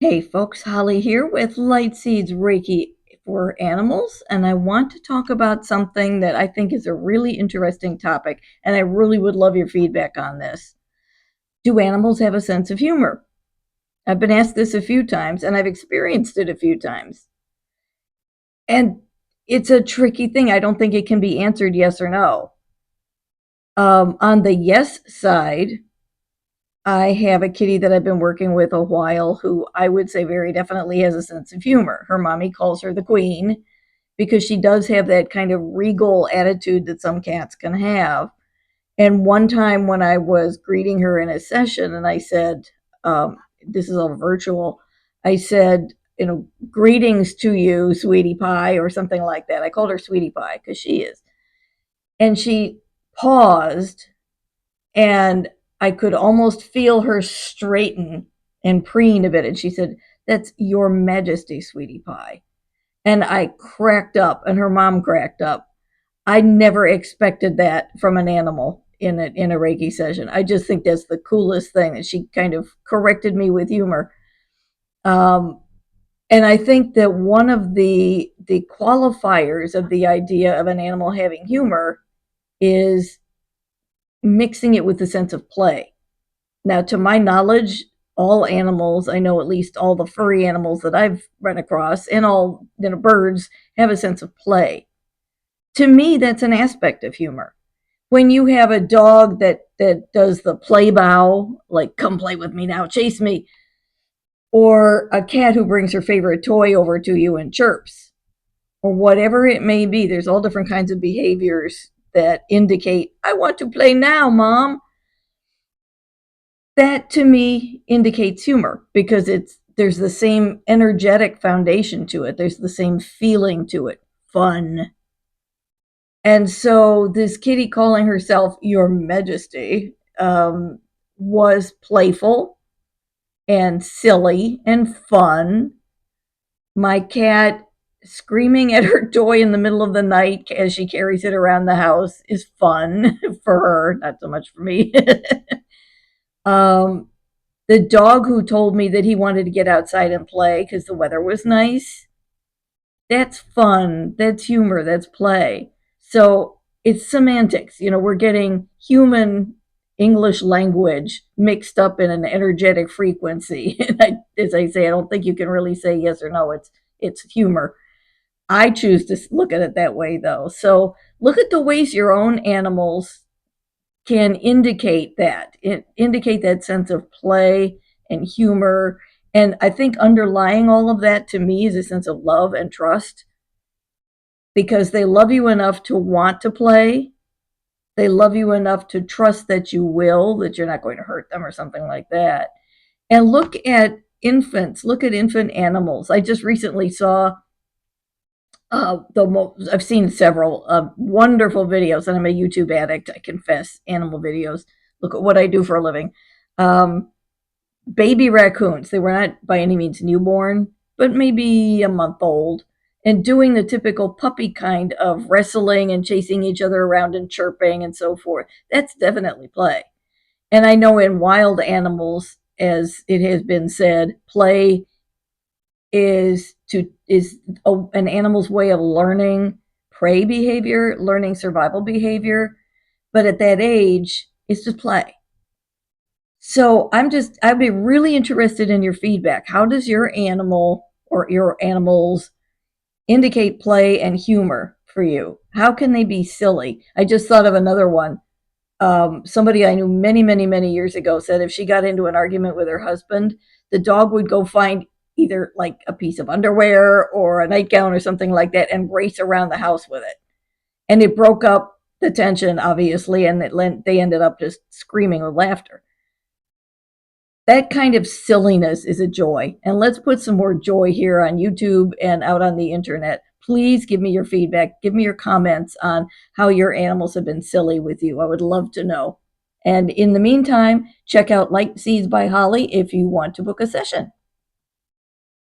Hey folks, Holly here with Light Seeds Reiki for Animals, and I want to talk about something that I think is a really interesting topic, and I really would love your feedback on this. Do animals have a sense of humor? I've been asked this a few times, and I've experienced it a few times. And it's a tricky thing. I don't think it can be answered yes or no. On the yes side, I have a kitty that I've been working with a while who I would say very definitely has a sense of humor. Her mommy calls her the queen because she does have that kind of regal attitude that some cats can have. And one time when I was greeting her in a session, and I said, this is all virtual, I said, greetings to you, sweetie pie, or something like that. I called her sweetie pie because she is. And she paused, and I could almost feel her straighten and preen a bit. And she said, "That's your majesty, sweetie pie." And I cracked up, and her mom cracked up. I never expected that from an animal in a Reiki session. I just think that's the coolest thing that she kind of corrected me with humor. Um, and I think that one of the qualifiers of the idea of an animal having humor is mixing it with a sense of play. Now, to my knowledge, all animals, I know at least all the furry animals that I've run across, and all birds have a sense of play. To me, that's an aspect of humor. When you have a dog that does the play bow, like "come play with me now, chase me," or a cat who brings her favorite toy over to you and chirps, or whatever it may be, there's all different kinds of behaviors that indicate, "I want to play now, mom." That to me indicates humor because there's the same energetic foundation to it. There's the same feeling to it. Fun. And so this kitty calling herself Your Majesty was playful and silly and fun. My cat screaming at her toy in the middle of the night as she carries it around the house is fun for her, not so much for me. um, the dog who told me that he wanted to get outside and play because the weather was nice, that's fun, that's humor, that's play. So it's semantics. We're getting human English language mixed up in an energetic frequency. And as I say, I don't think you can really say yes or no. It's humor. I choose to look at it that way, though. So look at the ways your own animals can indicate that sense of play and humor. And I think underlying all of that to me is a sense of love and trust, because they love you enough to want to play. They love you enough to trust that you will, that you're not going to hurt them or something like that. And look at infants, look at infant animals. I just recently saw I've seen several wonderful videos, and I'm a YouTube addict. I confess, animal videos. Look at what I do for a living. Um, Baby raccoons. They were not by any means newborn, but maybe a month old, and doing the typical puppy kind of wrestling and chasing each other around and chirping and so forth. That's definitely play. And I know in wild animals, as it has been said, play is an animal's way of learning prey behavior, learning survival behavior, but at that age, it's just play. So I'd be really interested in your feedback. How does your animal or your animals indicate play and humor for you? How can they be silly? I just thought of another one. Somebody I knew many, many, many years ago said if she got into an argument with her husband, the dog would go find either like a piece of underwear or a nightgown or something like that and race around the house with it. And it broke up the tension, obviously, and they ended up just screaming with laughter. That kind of silliness is a joy. And let's put some more joy here on YouTube and out on the internet. Please give me your feedback. Give me your comments on how your animals have been silly with you. I would love to know. And in the meantime, check out Light Seeds by Holly if you want to book a session.